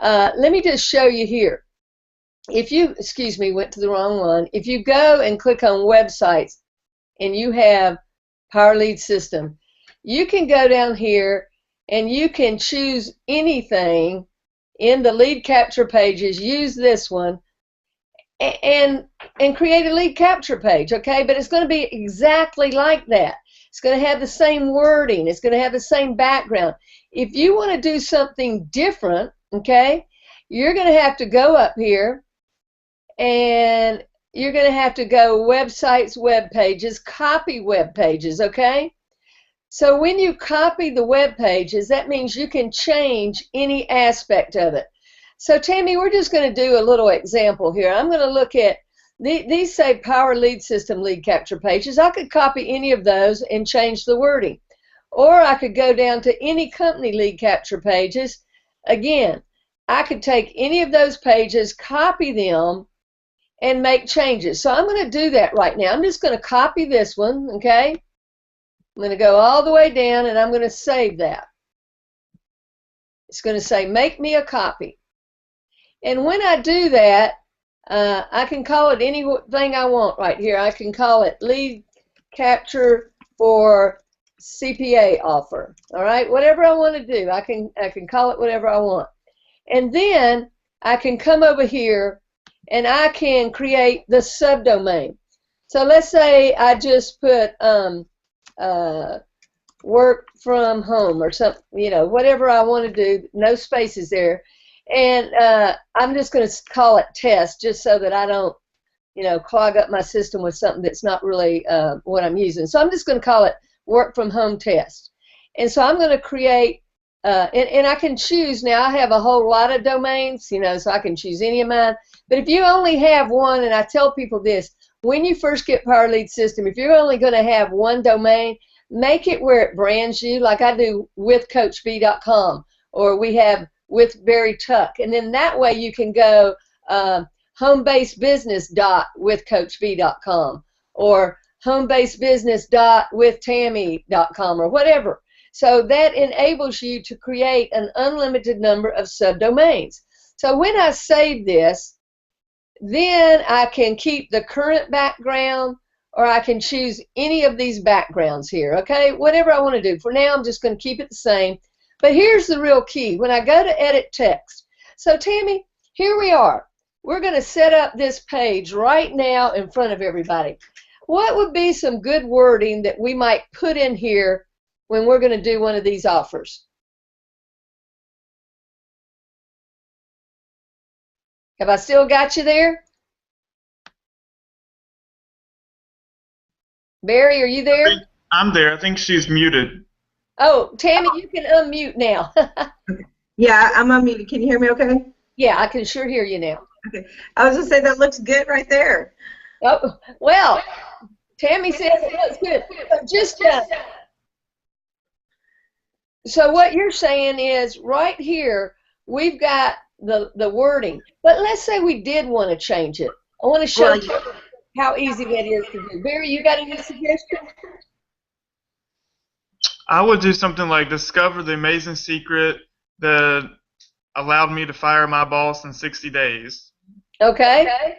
Let me just show you here. If you, excuse me, went to the wrong one. If you go and click on websites and you have Power Lead System, you can go down here and you can choose anything in the lead capture pages, use this one, and create a lead capture page, okay? But it's going to be exactly like that. It's going to have the same wording. It's going to have the same background. If you want to do something different, okay, you're going to have to go up here and you're going to have to go websites, web pages, copy web pages, okay? So when you copy the web pages, that means you can change any aspect of it. So Tammy, we're just going to do a little example here. I'm going to look at, these say Power Lead System lead capture pages. I could copy any of those and change the wording. Or I could go down to any company lead capture pages. Again, I could take any of those pages, copy them, and make changes. So I'm going to do that right now. I'm just going to copy this one, okay? I'm going to go all the way down and I'm going to save that. It's going to say, make me a copy. And when I do that, I can call it anything I want right here. I can call it lead capture for CPA offer. All right, whatever I want to do, I can call it whatever I want. And then I can come over here and I can create the subdomain. So let's say I just put work from home or something, you know, whatever I want to do, no spaces there. And I'm just going to call it test just so that I don't, you know, clog up my system with something that's not really what I'm using. So I'm just going to call it work from home test. And so I'm going to create, and I can choose now. I have a whole lot of domains, you know, so I can choose any of mine. But if you only have one, and I tell people this, when you first get Power Lead System, if you're only going to have one domain, make it where it brands you, like I do with CoachB.com, or we have with Barry Tuck, and then that way you can go homebasedbusiness.withcoachb.com or homebasedbusiness.withtammy.com or whatever. So that enables you to create an unlimited number of subdomains. So when I save this, then I can keep the current background, or I can choose any of these backgrounds here, okay? Whatever I want to do. For now, I'm just going to keep it the same. But here's the real key. When I go to edit text, so Tammy, here we are. We're going to set up this page right now in front of everybody. What would be some good wording that we might put in here when we're going to do one of these offers? Have I still got you there? Barry, are you there? I'm there. I think she's muted. Oh, Tammy, you can unmute now. Yeah, I'm unmuted. Can you hear me okay? Yeah, I can sure hear you now. Okay. I was going to say that looks good right there. Oh, well, Tammy says it looks good. So what you're saying is right here, we've got the wording. But let's say we did want to change it. I want to show you how easy that is to do. Barry, you got any suggestions? I would do something like discover the amazing secret that allowed me to fire my boss in 60 days. Okay.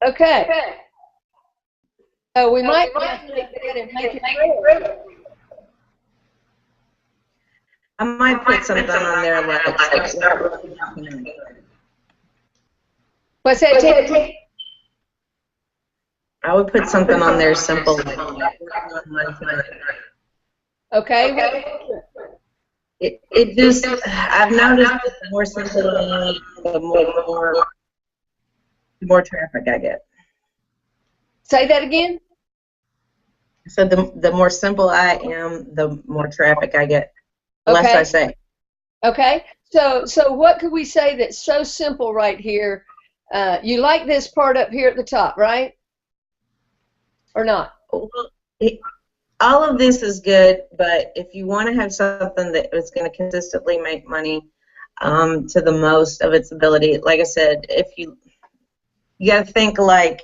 Okay. So we might take that and make it red. I might put something on there like What's that, Tammy? I would put something on there simple. Okay. It just, I've noticed that the more simple I am, the more traffic I get. Say that again? So the more simple I am, the more traffic I get. Less I say. Okay. So what could we say that's so simple right here? You like this part up here at the top, right? Or not? Well, all of this is good, but if you want to have something that is going to consistently make money to the most of its ability, like I said, if you got to think like,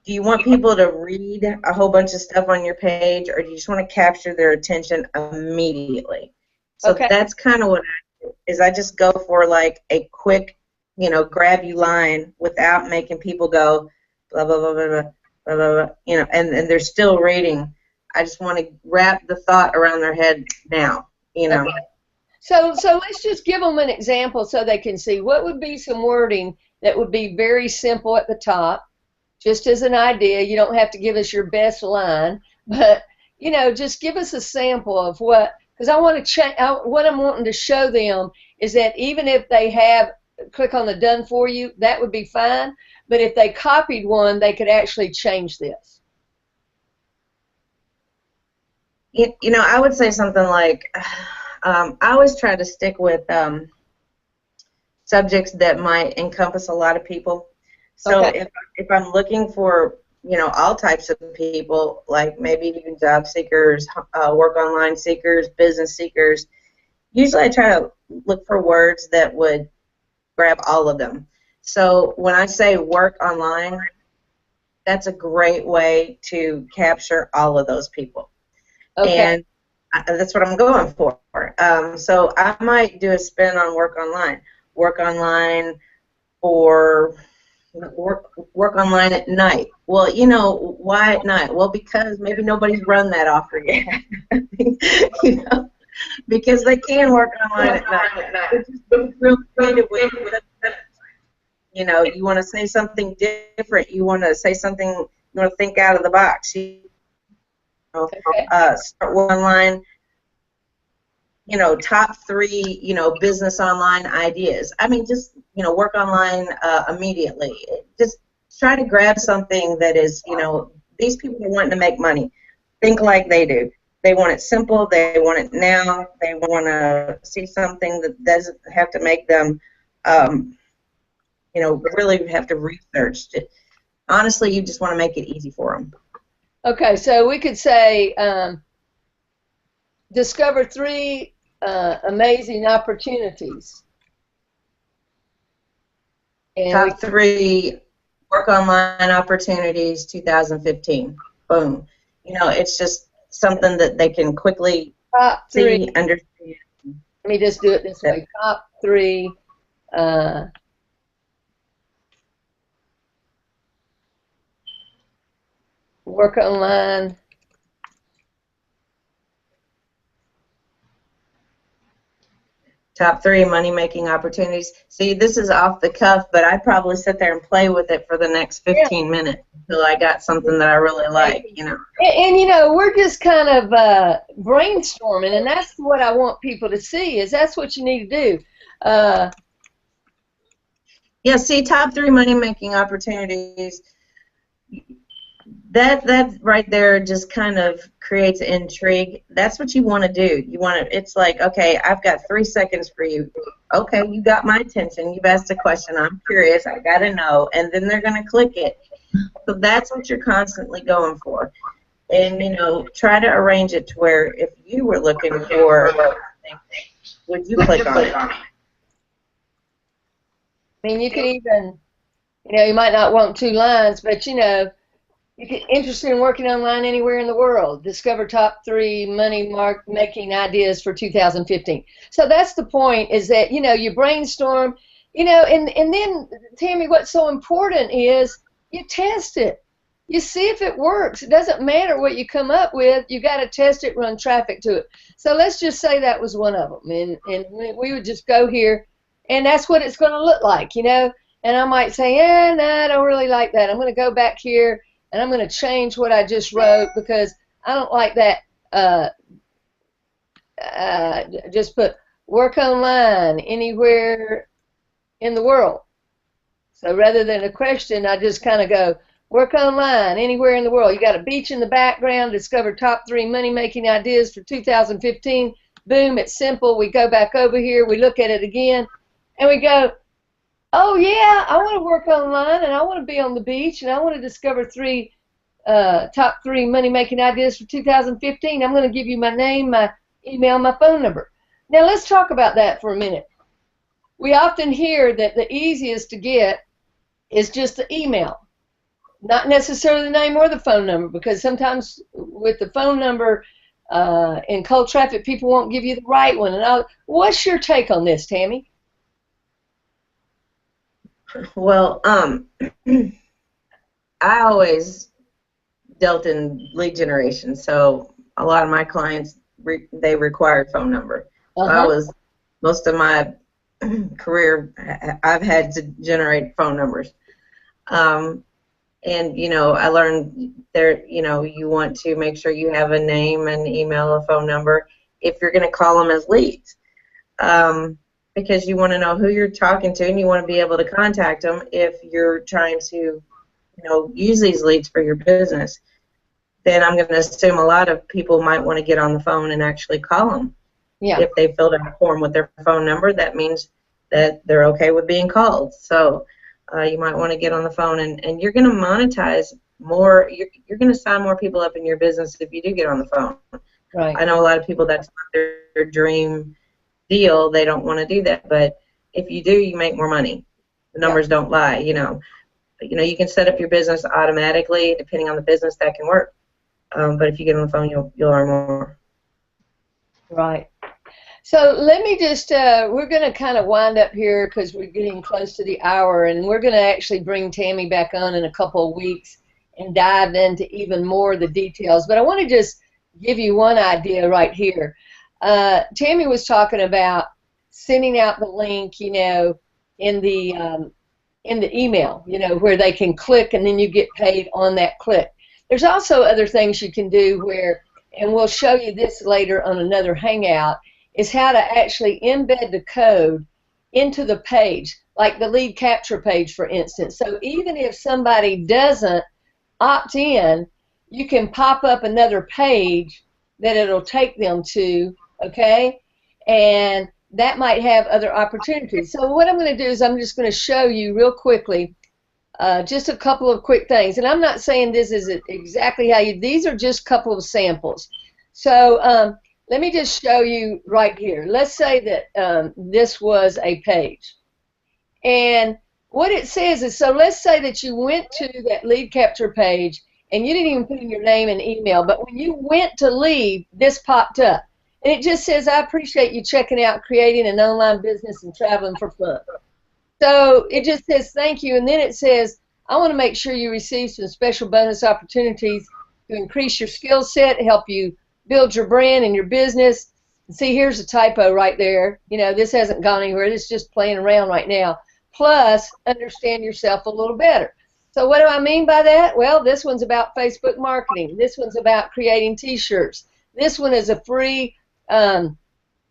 do you want people to read a whole bunch of stuff on your page, or do you just want to capture their attention immediately? So that's kind of what I do, is I just go for like a quick, grab you line without making people go blah, blah, blah, blah, blah, blah, blah, blah, and they're still reading. I just want to wrap the thought around their head now, Okay. So let's just give them an example so they can see what would be some wording that would be very simple at the top. Just as an idea, you don't have to give us your best line, but just give us a sample of what. Because I want to what I'm wanting to show them is that even if they have click on the done for you, that would be fine. But if they copied one, they could actually change this. I would say something like, I always try to stick with subjects that might encompass a lot of people. So if I'm looking for, all types of people, like maybe even job seekers, work online seekers, business seekers, usually I try to look for words that would grab all of them. So when I say work online, that's a great way to capture all of those people. And that's what I'm going for. So I might do a spin on work online. Work online for work online at night. Well, why at night? Well, because maybe nobody's run that offer yet. Because they can work online at night. It's just real creative with you want to say something different. You want to say something. You want to think out of the box. Start online. Top 3, business online ideas. I mean, just, work online immediately. Just try to grab something that is, these people are wanting to make money. Think like they do. They want it simple. They want it now. They want to see something that doesn't have to make them really have to research it. Honestly, you just want to make it easy for them. Okay, so we could say discover 3 amazing opportunities. And Top 3 work online opportunities 2015. Boom. It's just something that they can quickly top 3. see, understand. Let me just do it this way. Top 3 work online. Top 3 money-making opportunities. See, this is off the cuff, but I'd probably sit there and play with it for the next 15 minutes until I got something that I really like, And we're just kind of brainstorming, and that's what I want people to see, is that's what you need to do. Yeah, see, top 3 money-making opportunities, that right there just kind of creates intrigue. That's what you want to do. It's like, okay, I've got 3 seconds for you. Okay, you got my attention. You've asked a question. I'm curious. I got to know. And then they're going to click it. So that's what you're constantly going for. And, try to arrange it to where if you were looking for something, would you click on it? I mean, you could even, you might not want 2 lines, but, you get interested in working online anywhere in the world. Discover top 3 money-making ideas for 2015. So that's the point, is that, you brainstorm, and then, Tammy, what's so important is you test it. You see if it works. It doesn't matter what you come up with. You got to test it, run traffic to it. So let's just say that was one of them. And we would just go here, and that's what it's going to look like, And I might say, no, I don't really like that. I'm going to go back here, and I'm going to change what I just wrote because I don't like that. Just put work online anywhere in the world. So rather than a question, I just kind of go, work online anywhere in the world. You got a beach in the background, discover top 3 money-making ideas for 2015. Boom, it's simple. We go back over here, we look at it again, and we go, oh, yeah, I want to work online, and I want to be on the beach, and I want to discover top 3 money-making ideas for 2015. I'm going to give you my name, my email, my phone number. Now, let's talk about that for a minute. We often hear that the easiest to get is just the email, not necessarily the name or the phone number, because sometimes with the phone number in cold traffic, people won't give you the right one. And what's your take on this, Tammy? Well, I always dealt in lead generation, so a lot of my clients, they required phone number. So most of my career, I've had to generate phone numbers. And, I learned there, you want to make sure you have a name, an email, a phone number if you're going to call them as leads. Because you want to know who you're talking to, and you want to be able to contact them if you're trying to, use these leads for your business. Then I'm going to assume a lot of people might want to get on the phone and actually call them. Yeah. If they filled out a form with their phone number, that means that they're okay with being called. So you might want to get on the phone, and you're going to monetize more. You're going to sign more people up in your business if you do get on the phone. Right. I know a lot of people, that's not their dream deal. They don't want to do that, but if you do, you make more money. The numbers don't lie, you can set up your business automatically. Depending on the business, that can work. But if you get on the phone, you'll earn more. Right. So let me just, we're going to kind of wind up here because we're getting close to the hour, and we're going to actually bring Tammy back on in a couple of weeks and dive into even more of the details. But I want to just give you one idea right here. Tammy was talking about sending out the link, in the email, where they can click and then you get paid on that click. There's also other things you can do where, and we'll show you this later on another hangout, is how to actually embed the code into the page, like the lead capture page, for instance. So even if somebody doesn't opt in, you can pop up another page that it'll take them to, okay? And that might have other opportunities. So what I'm going to do is I'm just going to show you real quickly just a couple of quick things. And I'm not saying this is exactly how you, these are just a couple of samples. So let me just show you right here. Let's say that this was a page. And what it says is, so let's say that you went to that lead capture page and you didn't even put in your name and email, but when you went to leave, this popped up. And it just says, I appreciate you checking out creating an online business and traveling for fun. So it just says thank you, and then it says, I want to make sure you receive some special bonus opportunities to increase your skill set, help you build your brand and your business. And see, here's a typo right there. You know, this hasn't gone anywhere. It's just playing around right now. Plus, understand yourself a little better. So what do I mean by that? Well, this one's about Facebook marketing. This one's about creating T-shirts. This one is a free, you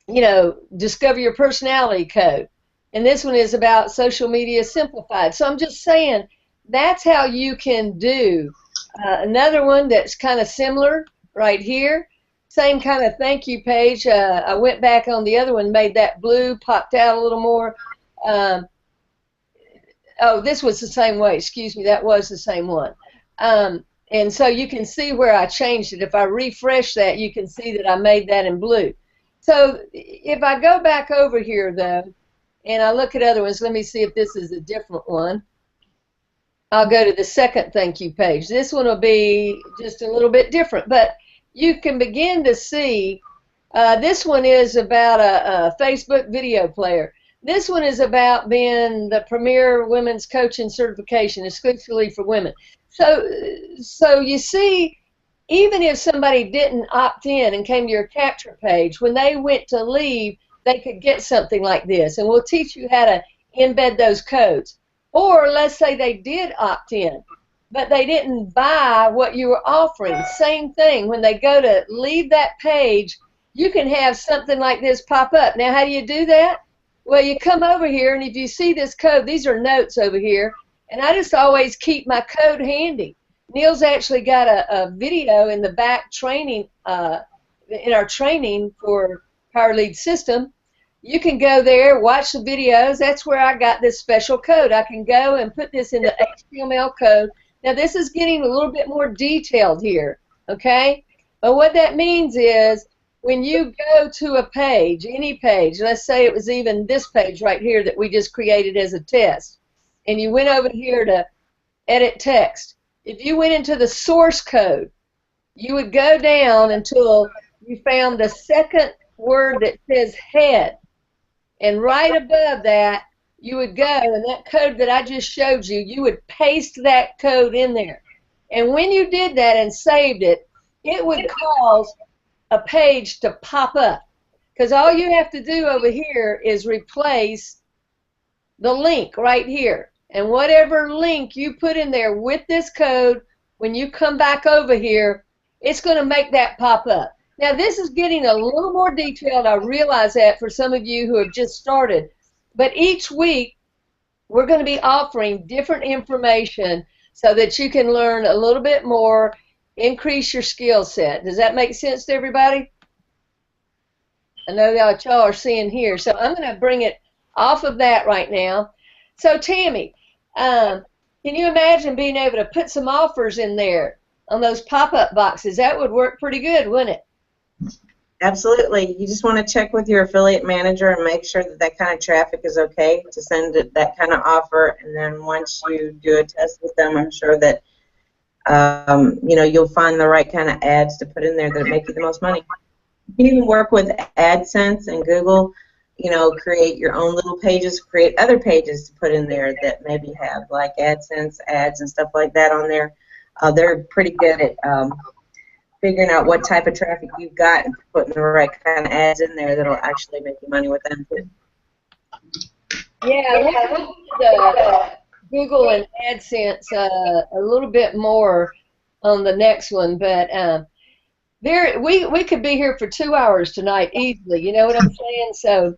know, discover your personality code. And this one is about social media simplified. So I'm just saying that's how you can do. Another one that's kind of similar right here, same kind of thank you page. I went back on the other one, made that blue, popped out a little more. Oh, this was the same way. Excuse me, that was the same one. And so you can see where I changed it. If I refresh that, you can see that I made that in blue. So if I go back over here, though, and I look at other ones, let me see if this is a different one. I'll go to the second thank you page. This one will be just a little bit different, but you can begin to see this one is about a Facebook video player. This one is about being the premier women's coaching certification exclusively for women. So you see, even if somebody didn't opt in and came to your capture page, when they went to leave, they could get something like this, and we'll teach you how to embed those codes. Or let's say they did opt in, but they didn't buy what you were offering. Same thing, when they go to leave that page, you can have something like this pop up. Now, how do you do that? Well, you come over here, and if you see this code, these are notes over here, and I just always keep my code handy. Neil's actually got a video in the back training, in our training for Power Lead System. You can go there, watch the videos. That's where I got this special code. I can go and put this in the HTML code. Now, this is getting a little bit more detailed here, okay? But what that means is when you go to a page, any page, let's say it was even this page right here that we just created as a test, and you went over here to edit text. If you went into the source code, you would go down until you found the second word that says head. And right above that, you would go, and that code that I just showed you, you would paste that code in there. And when you did that and saved it, it would cause a page to pop up. Because all you have to do over here is replace the link right here. And whatever link you put in there with this code, when you come back over here, it's going to make that pop up. Now, this is getting a little more detailed. I realize that for some of you who have just started. But each week, we're going to be offering different information so that you can learn a little bit more, increase your skill set. Does that make sense to everybody? I know that y'all are seeing here. So I'm going to bring it off of that right now. So, Tammy, can you imagine being able to put some offers in there on those pop-up boxes? That would work pretty good, wouldn't it? Absolutely. You just want to check with your affiliate manager and make sure that that kind of traffic is okay to send that kind of offer. And then once you do a test with them, I'm sure that you know, you'll find the right kind of ads to put in there that make you the most money. You can even work with AdSense and Google. You know, create your own little pages, create other pages to put in there that maybe have like AdSense ads and stuff like that on there. They're pretty good at figuring out what type of traffic you've got and putting the right kind of ads in there that'll actually make you money with them too. Yeah, we'll get the Google and AdSense a little bit more on the next one, but we could be here for 2 hours tonight easily. You know what I'm saying? So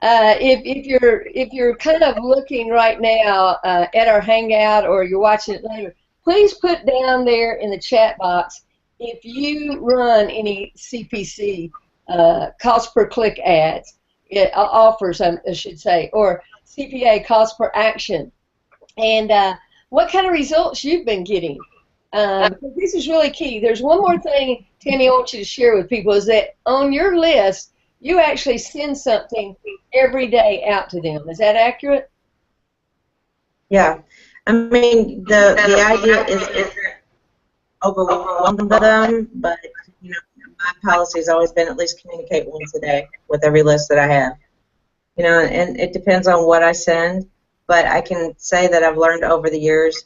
if you're kind of looking right now at our Hangout or you're watching it later, please put down there in the chat box if you run any CPC cost per click ads. offers, I should say, or CPA cost per action, and what kind of results you've been getting. Because this is really key. There's one more thing, Tammy, I want you to share with people, is that on your list, you actually send something every day out to them. Is that accurate? Yeah. I mean, the idea is overwhelm them, but you know, my policy has always been at least communicate once a day with every list that I have. You know, and it depends on what I send, but I can say that I've learned over the years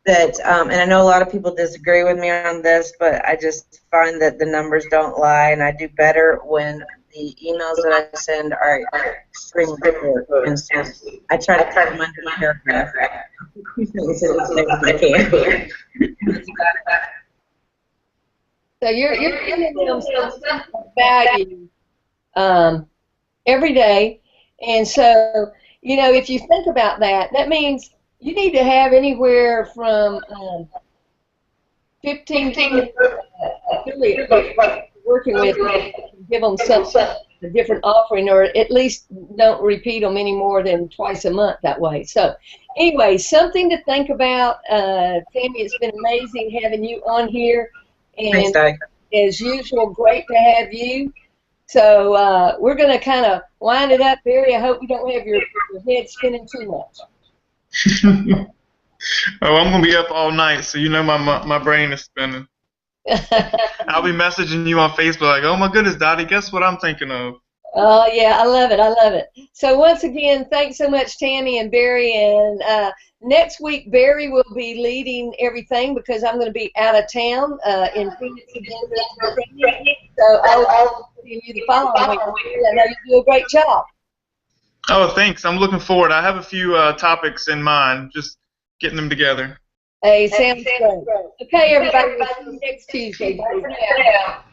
that, and I know a lot of people disagree with me on this, but I just find that the numbers don't lie, and I do better when the emails that I send are extremely short. And so I try to cut them under a paragraph. So you're giving them some value every day, and so you know, if you think about that, that means you need to have anywhere from 15 affiliates working with, give them a different offering, or at least don't repeat them any more than twice a month that way. So anyway, something to think about. Tammy, it's been amazing having you on here, and Thanks, as usual, great to have you. So we're going to kind of wind it up, Barry. I hope you don't have your head spinning too much. Oh, I'm gonna be up all night, so you know my brain is spinning. I'll be messaging you on Facebook like, oh my goodness, Dottie, guess what I'm thinking of? Oh yeah, I love it. I love it. So once again, thanks so much, Tammy and Barry. And next week, Barry will be leading everything because I'm going to be out of town in Phoenix again. So I'll see you the following week. I know you do a great job. Oh, thanks. I'm looking forward. I have a few topics in mind, just getting them together. Hey, sounds great. Okay, everybody, we'll see you next Tuesday. Bye for now.